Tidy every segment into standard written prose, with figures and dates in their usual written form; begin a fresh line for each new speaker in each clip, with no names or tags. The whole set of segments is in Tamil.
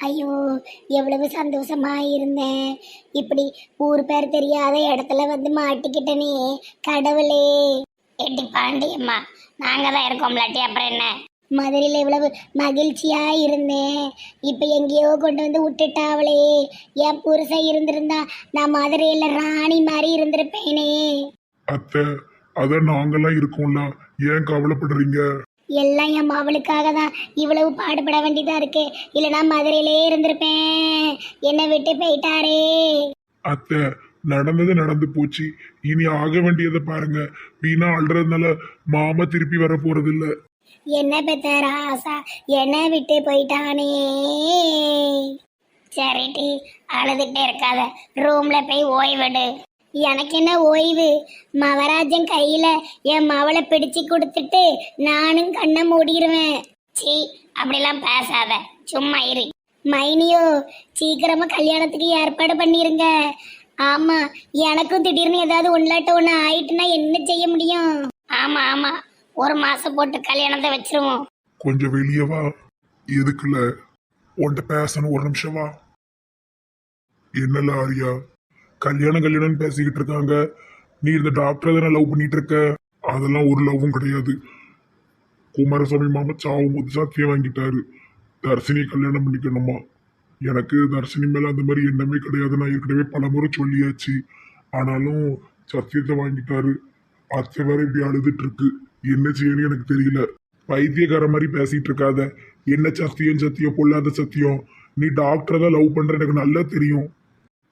ஐயோ, எவ்வளவு சந்தோஷமா இருந்தேன். இப்படி ஊர் பேர் தெரியாத இடத்துல வந்து மாட்டிக்கிட்டனே கடவுளே.
எட்டி பாண்டியம்மா, நாங்க தான் இருக்கோம்லாட்டி அப்புறம் என்ன?
மதுரையில் எவ்வளவு மகிழ்ச்சியா இருந்தேன். இப்ப எங்கேயோ கொண்டு வந்து விட்டுட்டாவளே. என் புருஷன் இருந்திருந்தா நான் மதுரையில ராணி மாதிரி இருந்திருப்பேனே.
அத்தை, அதான் நாங்கெல்லாம் இருக்கோம்ல, ஏன் கவலைப்படுறீங்க?
எல்லாம் என் மவளுக்காக தான் இவ்வளவு பாடுபட வேண்டியதா இருக்கு. இல்லைன்னா மதுரையிலே இருந்திருப்பேன். என்னை விட்டு போயிட்டாரே.
அத்தை, நடந்தது நடந்து போச்சு. இனி ஆக வேண்டியதை பாருங்க. வீணா அழுறதுனால மாமா திருப்பி வர போறது இல்ல.
என்ன பெத்த ராசா, என்ன விட்டு போயிட்டானே.
சரிட்டி, அழுதுகிட்டே இருக்காத, ரூம்ல போய் ஓய்விடு.
எனக்கு என்ன ஓய்வு? மவராஜன் கையில என் மவளை பிடிச்சு கொடுத்துட்டு நானும் கண்ணை மூடிடுவேன்.
சீ, அப்படிலாம் பேசாத, சும்மா இரு.
மைனியோ, சீக்கிரமா கல்யாணத்துக்கு ஏற்பாடு பண்ணிருங்க. ஆமா, எனக்கும் திடீர்னு ஏதாவது ஒன்றாட்ட ஒன்று ஆயிட்டுனா என்ன செய்ய முடியும்?
ஆமா ஆமா, ஒரு மாசம் போட்டு கல்யாணத்தை வச்சிருவோம்.
கொஞ்சம் வெளியே வா. எதுக்குல உன்கிட்ட பேசணும், ஒரு நிமிஷம் வா. என்னல ஆரியா, கல்யாணம் பேசிக்கிட்டு இருக்காங்க. நீ இந்த டாக்டரை தானே லவ் பண்ணிட்டு இருக்க? அதெல்லாம் ஒரு லவ்வும் கிடையாது. குமாரசாமி மாமா சாவும் போது சத்தியம் வாங்கிட்டாரு, தர்ஷினி கல்யாணம் பண்ணிக்கணுமா. எனக்கு தர்ஷினி மேல அந்த மாதிரி எண்ணமே கிடையாது. நான் ஏற்கனவே பலமுறை சொல்லியாச்சு. ஆனாலும் சத்தியத்தை வாங்கிட்டாரு. அத்தை வேற இப்படி அழுதுட்டு இருக்கு. என்ன செய்யணும் எனக்கு தெரியல. பைத்தியக்கார மாதிரி பேசிட்டு இருக்காத. என்ன சத்தியம் சத்தியம் பொல்லாத சத்தியம். நீ டாக்டரை தான் லவ் பண்ற எனக்கு நல்லா தெரியும்.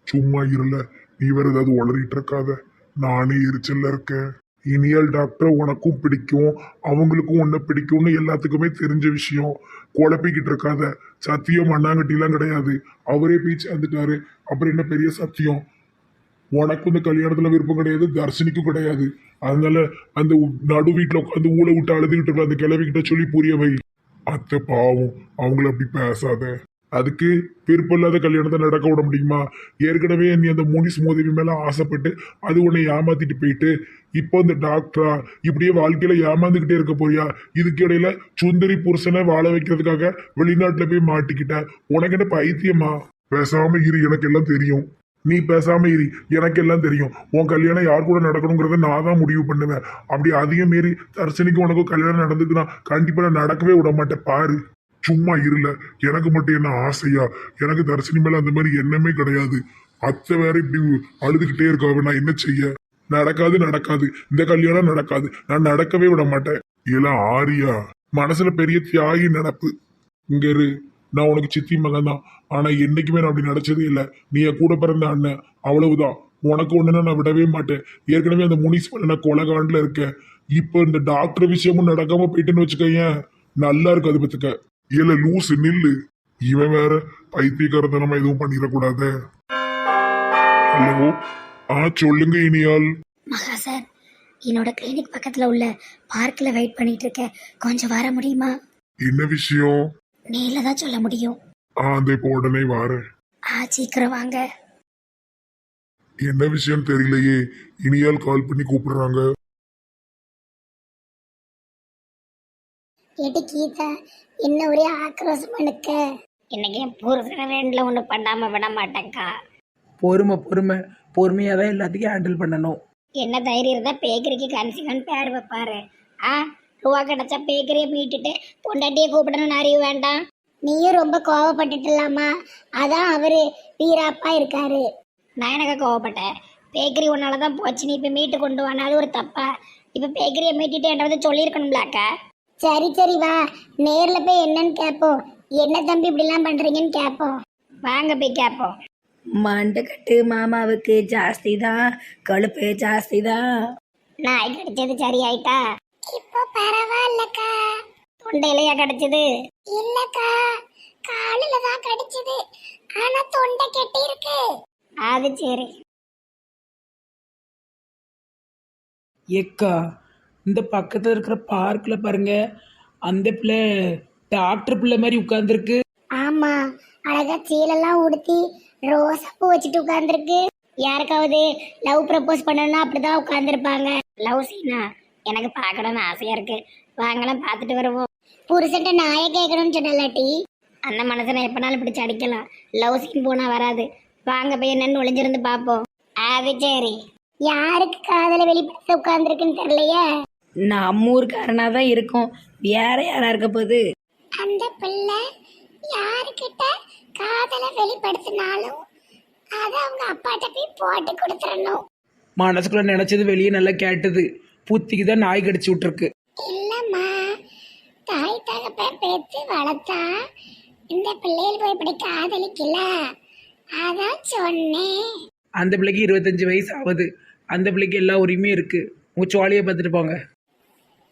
சும்மா இருல, நீ வேற ஏதாவது உளறிட்டு இருக்காத. நானே எரிச்சல்ல இருக்கேன். இனியல் டாக்டர் உனக்கும் பிடிக்கும், அவங்களுக்கும் உன்னை பிடிக்கும்னு எல்லாத்துக்குமே தெரிஞ்ச விஷயம். குழப்பிக்கிட்டு இருக்காத. சத்தியம் மண்ணாங்கட்டிலாம் கிடையாது. அவரே போய் சேர்ந்துட்டாரு, அப்புறம் என்ன பெரிய சத்தியம்? உனக்கும் இந்த கல்யாணத்துல விருப்பம் கிடையாது, தர்ஷினிக்கும் கிடையாது. அதனால அந்த நடு வீட்டுல உட்காந்து ஊழ விட்டு அழுதுகிட்டு இருக்க அந்த கிளவிக்கிட்ட சொல்லி புரிய வை. அத்தை பாவம், அவங்கள அப்படி பேசாத. அதுக்கு விருப்பமில்லாத கல்யாணத்தை நடக்க விட முடியுமா? ஏற்கனவே நீ அந்த முனிஸ் மோதவி மேல ஆசைப்பட்டு அது உன்னை ஏமாத்திட்டு போயிட்டு இப்போ இந்த டாக்டரா இப்படியே வாழ்க்கையில ஏமாந்துக்கிட்டே இருக்க போறியா? இதுக்கு இடையில சுந்தரி புருஷனை வாழ வைக்கிறதுக்காக வெளிநாட்டுல போய் மாட்டிக்கிட்ட. உனக்கு என்ன பைத்தியமா? பேசாம இரு, எனக்கு எல்லாம் தெரியும். நீ பேசாம இரு, எனக்கு எல்லாம் தெரியும். உன் கல்யாணம் யார் கூட நடக்கணுங்கிறத நான் தான் முடிவு பண்ணுவேன். அப்படி அதிகம் மீறி தர்ஷனிக்கு உனக்கும் கல்யாணம் நடந்துக்குன்னா கண்டிப்பா நான் நடக்கவே விட மாட்டேன். பாரு, சும்மா இருல. எனக்கு மட்டும் என்ன ஆசையா? எனக்கு தர்ஷினி மேல அந்த மாதிரி எண்ணமே கிடையாது. அத்தை வேற இப்படி அழுதுகிட்டே இருக்காவ, நான் என்ன செய்ய? நடக்காது நடக்காது, இந்த கல்யாணம் நடக்காது. நான் நடக்கவே விட மாட்டேன். எல்லாம் ஆரியா, மனசுல பெரிய தியாகி நினப்பு. இங்க இரு, நான் உனக்கு சித்தி மகன் தான். ஆனா என்னைக்குமே நான் அப்படி நினைச்சதே இல்லை. நீ என் கூட பிறந்த அண்ணன், அவ்வளவுதான். உனக்கு ஒண்ணுன்னா நான் விடவே மாட்டேன். ஏற்கனவே அந்த முனிசிபல் நான் கொலகாண்டில் இருக்கேன். இப்போ இந்த டாக்டர் விஷயமும் நடக்காம போயிட்டுன்னு வச்சுக்கேன், நல்லா இருக்கு. அது பத்துக்க இல்ல லூசு நில்லு. இவன் வேற பைத்தியக்காரத்தனமா எதுவும் பண்ணிடக்கூடாத. ஹலோ, சொல்லுங்க இனியால்.
மகா சார், என்னோட கிளினிக் பக்கத்துல உள்ள பார்க்ல வெயிட் பண்ணிட்டு இருக்கேன். கொஞ்சம் வர முடியுமா?
என்ன விஷயம்?
நேர்ல தான் சொல்ல முடியும்.
அந்த இப்போ உடனே வாரேன்.
சீக்கிரம் வாங்க.
என்ன விஷயம் தெரியலையே. இனியால் கால் பண்ணி கூப்பிடுறாங்க.
ஏட்டி கீதா, என்ன ஒரே ஆக்ரோஷமா நிக்க?
இன்னைக்கு என் புருஷனை ரெண்டுல ஒண்ணு பண்ணாம விட மாட்டேங்க்கா.
பொறுமையாக தான் எல்லாத்தையும் ஹேண்டில் பண்ணணும்.
என்ன தைரியம் இருந்தா பேக்கரிக்கு கன்சிகன் பேர் வைப்பாரு. ரூபா கிடைச்சா பேக்கரியை மீட்டுட்டு பொண்டாட்டியை கூப்பிடணும்னு அறிவு வேண்டாம்.
நீயும் ரொம்ப கோவப்பட்டுட்டலாமா? அதான் அவரு வீராப்பா இருக்காரு.
நான் எனக்கு கோவப்பட்டேன். பேக்கரி உன்னாலதான் போச்சு, நீ இப்ப மீட்டு கொண்டு வானா அது ஒரு தப்பா? இப்ப பேக்கரியை மீட்டிட்டு என்ற வந்து சொல்லியிருக்கணும்லாக்கா.
சரி சரி வா, நேர்ல போய் என்னன்னு கேட்போம். என்ன தம்பி இப்படிலாம் பண்றீங்கன்னு கேட்போம்.
வாங்க போய் கேட்போம்.
மண்டக்கட்டு மாமாவுக்கு ஜாஸ்தி தான், கழுப்பு ஜாஸ்தி தான்.
நாய் கடிச்சது சரியாயிட்டா?
இப்போ பரவாயில்லக்கா.
தொண்டையிலையா கடிச்சது?
இல்லக்கா, காலில தான் கடிச்சது. ஆனா தொண்டை கெட்டி இருக்கு.
அது சரி.
எக்கா, இந்த பக்கத்தில் இருக்கிற பார்க்கில் பாருங்க, அந்த பிள்ளை டாக்டர் பிள்ளை மாதிரி உட்கார்ந்துருக்கு.
ஆமா, அழகா சீலெல்லாம் உடுத்தி ரோசா பூ வச்சுட்டு உட்கார்ந்துருக்கு. யாருக்காவது லவ் ப்ரப்போஸ் பண்ணணும்னா அப்படிதான் உட்கார்ந்துருப்பாங்க.
லவ் சீனா எனக்கு பார்க்கணும்னு ஆசையா இருக்கு. வாங்கலாம் பார்த்துட்டு வருவோம்.
புருஷன்ட்ட நாயை கேட்கணும்னு சொன்னலாட்டி
அந்த மனசனை எப்பனாலும் பிடிச்சி அடிக்கலாம். லவ் சீன் போனா வராது. வாங்க போய் என்னன்னு ஒளிஞ்சிருந்து பார்ப்போம். அது சரி.
யாருக்கு காதல வெளிப்படுத்த உட்கார்ந்துருக்குன்னு தெரியலையே.
நம்ம ஊருக்காரனாக தான் இருக்கும், வேற யாரா இருக்க போகுது?
அந்த பிள்ளை யாருக்கிட்ட காதல வெளிப்படுத்தினாலும் அதை அவங்க அப்பாட்ட போய் போட்டு கொடுத்துடணும்.
மனசுக்குள்ள நினைச்சது வெளியே நல்லா கேட்டது. புத்திக்கு தான் நாய் கடிச்சு விட்டுருக்கு.
இல்லம்மா, தாய் தகப்பன் பேத்து வளர்த்தா இந்த பிள்ளைகள் போய் இப்படி காதலிக்கல, அதான் சொன்னேன்.
அந்த பிள்ளைக்கு 25 வயசு ஆகுது. அந்த பிள்ளைக்கு எல்லா உரிமையும் இருக்கு. உங்க சோழியை பார்த்துட்டு போங்க.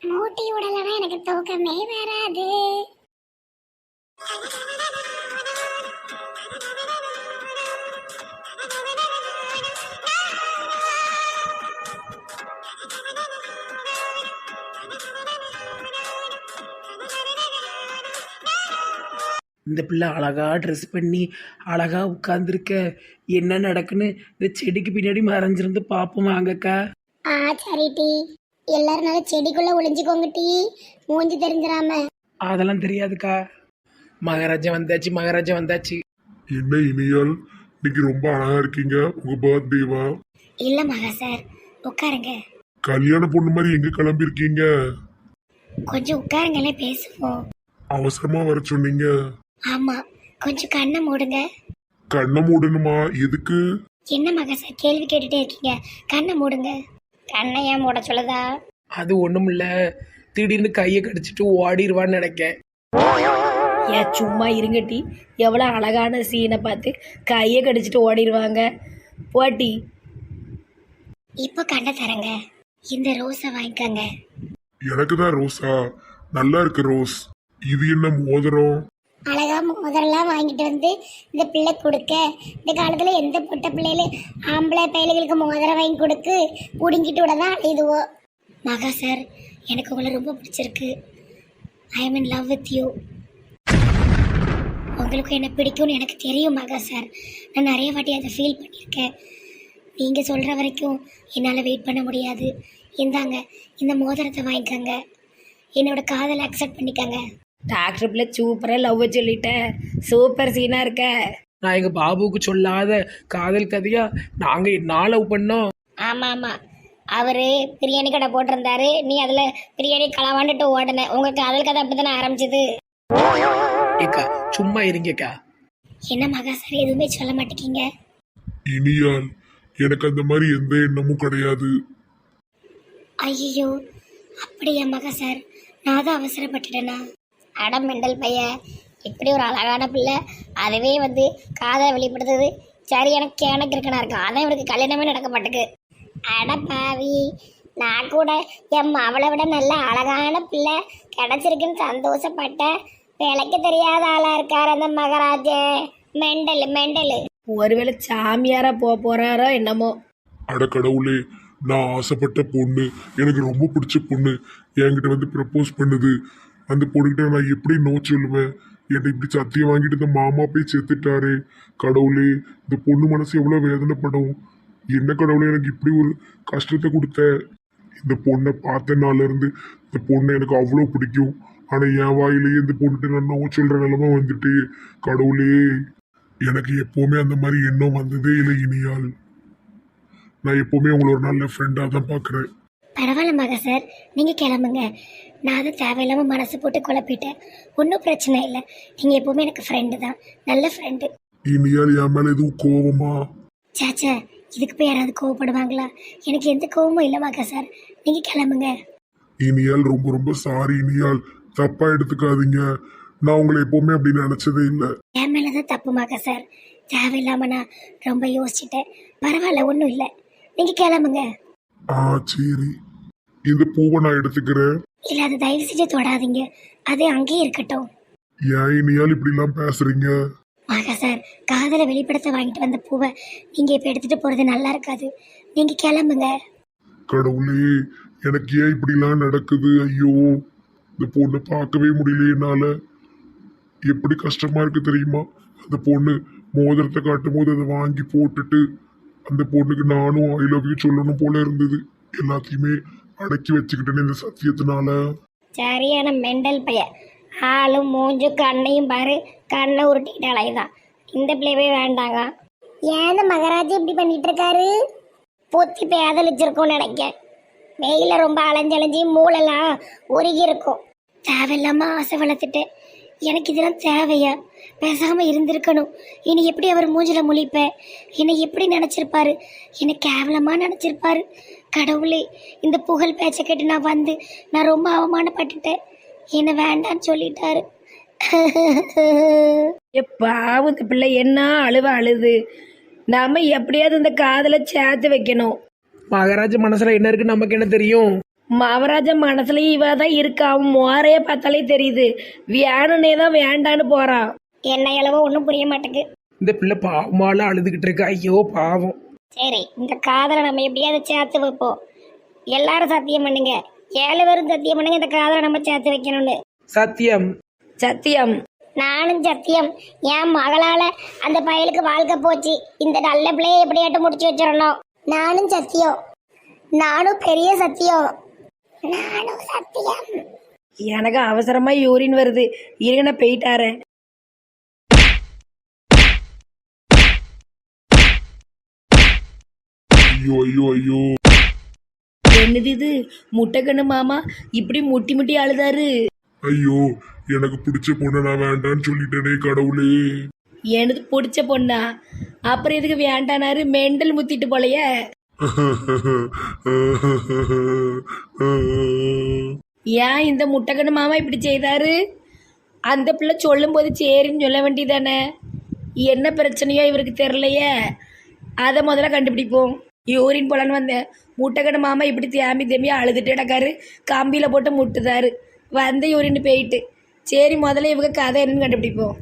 மூட்டி உடலவா எனக்கு தூக்கமே வராது.
இந்த பிள்ளை அழகா ட்ரெஸ் பண்ணி அழகா உட்காந்துருக்க. என்ன நடக்குன்னு இந்த செடிக்கு பின்னாடி மறைஞ்சிருந்து பார்ப்போம் வாங்கக்கா.
சரி டி, எல்லாரும் நல்ல செடிக்குள்ள ஒளிஞ்சுக்கோங்க டி, மூஞ்சி தெரிஞ்சிடாம.
அதெல்லாம் தெரியாதுக்கா. மகாராஜா வந்தாச்சு, மகாராஜா வந்தாச்சு.
என்ன இனியால், இன்னைக்கு ரொம்ப அழகா இருக்கீங்க. உங்க பர்த்டேவா?
இல்ல மகா சார், உட்காருங்க.
கல்யாண பொண்ணு மாதிரி எங்க கிளம்பி இருக்கீங்க?
கொஞ்சம் உட்காருங்களே, பேசுவோம்.
அவசரமா வர சொன்னீங்க.
ஆமா, கொஞ்சம் கண்ணை மூடுங்க.
கண்ணை மூடணுமா? எதுக்கு?
என்ன மகா சார் கேள்வி கேட்டுட்டே இருக்கீங்க? கண்ணை மூடுங்க. கண்ணை ஏன் மூட சொல்லுதா?
அது ஒண்ணும் இல்ல, திடீர்னு கையை கடிச்சிட்டு ஓடிடுவான்னு நினைக்கேன்.
ஏன் சும்மா இருங்கட்டி, எவ்வளோ அழகான சீனை பார்த்து கையை கடிச்சிட்டு ஓடிடுவாங்க. போட்டி
இப்போ கண்ணை தரங்க. இந்த ரோஸை வாங்கிக்கோங்க.
எனக்கு தான் ரோஸா? நல்லா இருக்கு ரோஸ். இது என்ன மோதிரம்?
அழகா மோதிரம்லாம் வாங்கிட்டு வந்து இந்த பிள்ளை கொடுக்க. இந்த காலத்துல எந்த பொட்ட பிள்ளைகளு ஆம்பளை பிள்ளைகளுக்கு மோதிரம் வாங்கி கொடுக்கு புடுங்கிட்டு விட தான் அழைதுவோ.
மகா சார், எனக்கு உங்களை ரொம்ப பிடிச்சிருக்கு. I am in love with you. உங்களுக்கு என்ன பிடிக்கும்னு எனக்கு தெரியும் மகா சார். நான் நிறைய வாட்டி அதை ஃபீல் பண்ணியிருக்கேன். நீங்கள் சொல்கிற வரைக்கும் என்னால் வெயிட் பண்ண முடியாது. இந்தாங்க, இந்த மோதிரத்தை வாங்கிக்கோங்க. என்னோட காதலை அக்செப்ட் பண்ணிக்கோங்க.
டாக்டர் பிள்ளை சூப்பராக லவ் சொல்லிட்டேன். சூப்பர் சீனாக இருக்க.
நான் எங்க பாபுவுக்கு சொல்லாத காதல் கதையா நாங்க என்ன லவ் பண்ணோம்.
ஆமாம் ஆமாம், அவர் பிரியாணி கடை போட்டிருந்தாரு. நீ அதில் பிரியாணி களவாண்டுட்டு ஓடன. உங்கள் காதல் கதை அப்படி தானே ஆரம்பிச்சது.
ஏக்கா சும்மா இருங்கக்கா.
என்ன மகா சார் எதுவுமே சொல்ல மாட்டேங்கிங்க?
இனியால், எனக்கு அந்த மாதிரி எந்த எண்ணமும் கிடையாது.
ஐயோ, அப்படியா மகா சார்? நான் தான் அவசரப்பட்டுட்டேனா? அடம் மெண்டல் பையன், இப்படி ஒரு அழகான பிள்ளை அதுவே வந்து காதலை வெளிப்படுத்துது. சரி, எனக்கு இருக்கனா இருக்கும். அதான் இவருக்கு கல்யாணமே நடக்க மாட்டேக்கு. அட பாவி, நான் கூட என் அவளை விட நல்ல அழகான பிள்ளை கிடைச்சிருக்குன்னு சந்தோஷப்பட்டேன். விலைக்கு தெரியாத ஆளா இருக்கார் அந்த மகாராஜன். Mental mental.
ஒருவேளை சாமியாரா போறாரோ என்னமோ.
அட கடவுளே, நான் ஆசைப்பட்ட பொண்ணு, எனக்கு ரொம்ப பிடிச்ச பொண்ணு என்கிட்ட வந்து ப்ரப்போஸ் பண்ணுது. அந்த பொண்ணுகிட்ட நான் எப்படி நோ சொல்லுவேன்? என்கிட்ட இப்படி சத்தியம் வாங்கிட்டு இந்த மாமா போய் செத்துட்டாரு. கடவுளே, இந்த பொண்ணு மனசு எவ்வளோ வேதனைப்படும். என்ன கடவுளே, எனக்கு இப்படி ஒரு கஷ்டத்தை கொடுத்த. இந்த பொண்ணை பார்த்த நாள்ல இருந்து இந்த பொண்ணை எனக்கு அவ்வளோ பிடிக்கும். ஆனால் என் வாயிலேயே இந்த பொண்ணுகிட்ட நான் நோ சொல்கிற நிலைமை வந்துட்டு. கடவுளே, எனக்கு எப்போவுமே அந்த மாதிரி எண்ணம் வந்ததே இல்லை இனியால். நான் எப்போவுமே உங்களை ஒரு நல்ல ஃப்ரெண்டாக தான் பார்க்குறேன்.
பரவாயில்ல மகா சார், நீங்கள் கிளம்புங்க. நான் அதை தேவையில்லாமல் மனசு போட்டு குழப்பிட்டேன். ஒன்றும் பிரச்சனை இல்லை. நீங்கள் எப்போவுமே எனக்கு ஃப்ரெண்டு தான், நல்ல ஃப்ரெண்டு.
இனியால் என் மேலே எதுவும் கோவமா?
சாச்சா, இதுக்கு போய் யாராவது கோவப்படுவாங்களா? எனக்கு எந்த கோவமும் இல்லை மகா சார். நீங்கள் கிளம்புங்க.
இனியால், ரொம்ப ரொம்ப சாரி இனியால், தப்பா எடுத்துக்காதீங்க. நான் உங்களை எப்பவுமே அப்படி நினைச்சதே இல்லை.
என் மேலே தான் தப்பு மகா சார். தேவையில்லாமல் நான் ரொம்ப யோசிச்சுட்டேன். பரவாயில்ல, ஒன்றும் இல்லை. நீங்கள் கிளம்புங்க.
சரி, இந்த பூவை நான் எடுத்துக்கிறேன்.
இல்லை, அது தயவு செஞ்சு தொடாதீங்க. அது அங்கேயே இருக்கட்டும்.
ஏன் இனியால் இப்படிலாம் பேசுறீங்க?
மகா சார், காதலை வெளிப்படுத்த வாங்கிட்டு வந்த பூவை நீங்கள் இப்போ எடுத்துகிட்டு போகிறது நல்லா இருக்காது. நீங்கள் கிளம்புங்க.
கடவுளே, எனக்கு ஏன் இப்படிலாம் நடக்குது? ஐயோ, இந்த பொண்ணை பார்க்கவே முடியல என்னால. எப்படி கஷ்டமா இருக்கு தெரியுமா? அந்த பொண்ணு மோதிரத்தை காட்டும் போது அதை வாங்கி போட்டுட்டு அந்த பொண்ணுக்கு நானும் ஐ லவ் யூ சொல்லணும் போல இருந்தது. எல்லாத்தையுமே அடக்கி வச்சுக்கிட்டேன்னு இந்த சத்தியத்தினால.
சரியான மெண்டல் பையன். ஆளும் மூஞ்சுக்கு அண்ணையும் பாரு, கண்ணை உருட்டிக்கிட்டு அலையுதான். இந்த பிள்ளையவே வேண்டாங்க.
ஏன் இந்த மகாராஜா இப்படி பண்ணிட்டு இருக்காரு?
பொத்தி பேதலிச்சிருக்கோம்னு நினைக்கேன். வெயில ரொம்ப அலைஞ்சலைஞ்சி மூளெல்லாம் உருகி இருக்கும். தேவையில்லாம ஆசை வளர்த்துட்டேன். எனக்கு இதெல்லாம் தேவையா? பேசாம இருந்திருக்கணும். இனி எப்படி அவர் மூஞ்சில முழிப்பேன்? என்னை எப்படி நினைச்சிருப்பாரு? என்னை கேவலமா நினைச்சிருப்பாரு. கடவுளே, இந்த புகழ் பேச்சை கேட்டு நான் ரொம்ப அவமானப்பட்டுட்டேன். என்னை வேண்டான்னு சொல்லிட்டாரு.
பாவம் இந்த பிள்ளை என்ன அழுது. நாம எப்படியாவது இந்த காதலை சேர்த்து வைக்கணும்.
மகாராஜ மனசுல என்ன இருக்கு நமக்கு என்ன தெரியும்?
மகாராஜா மனசுலயும் இவ தான் இருக்கா. அவன் மோரைய பார்த்தாலே தெரியுது. வேணுனே தான் வேண்டான்னு போறான்.
என்ன அளவோ ஒன்றும் புரிய மாட்டேங்குது.
இந்த பிள்ளை பாவமால அழுதுகிட்டு இருக்கு. ஐயோ பாவம்.
சரி, இந்த காதலை நம்ம எப்படியாவது சேர்த்து வைப்போம். எல்லாரும் சத்தியம் பண்ணுங்க. 7 பேரும் சத்தியம் பண்ணுங்க, இந்த காதலை நம்ம சேர்த்து வைக்கணும்னு.
சத்தியம்.
சத்தியம்.
நானும் சத்தியம். என் மகளால அந்த பயலுக்கு வாழ்க்கை போச்சு. இந்த நல்ல பிள்ளையை எப்படியாட்டும் முடிச்சு வச்சிடணும்.
நானும் சத்தியம். நானும் பெரிய சத்தியம்.
நானும் சத்தியம்.
எனக்கு அவசரமா யூரின் வருது. இருங்க நான் போயிட்டாரேன்.
ஐயோ ஐயோ ஐயோ.
என்னது இது? முட்டைக்கண்ணு மாமா இப்படி முட்டி முட்டி அழுதாரு.
ஐயோ, எனக்கு பிடிச்ச பொண்ணை நான் வேண்டான்னு சொல்லிட்டேனே கடவுளே.
எனக்கு பிடிச்ச பொண்ணா? அப்புறம் எதுக்கு வேண்டானாரு? மெண்டல் முத்திட்டு போலையே. ஏன் இந்த முட்டைக்கண்ணு மாமா இப்படி செய்தாரு? அந்த பிள்ளை சொல்லும் போது சரின்னு சொல்ல வேண்டியதானே. என்ன பிரச்சனையோ இவருக்கு தெரிலையே. அதை முதல்ல கண்டுபிடிப்போம். யூரின் போலான்னு வந்தேன். முட்டைக்கண்ணு மாமா இப்படி தேம்பி அழுதுட்டு கிடக்காரு. கம்பியில் போட்டு முட்டுதாரு. வந்த யூரின் போயிட்டு. சரி, முதல்ல இவங்க கதை என்னன்னு கண்டுபிடிப்போம்.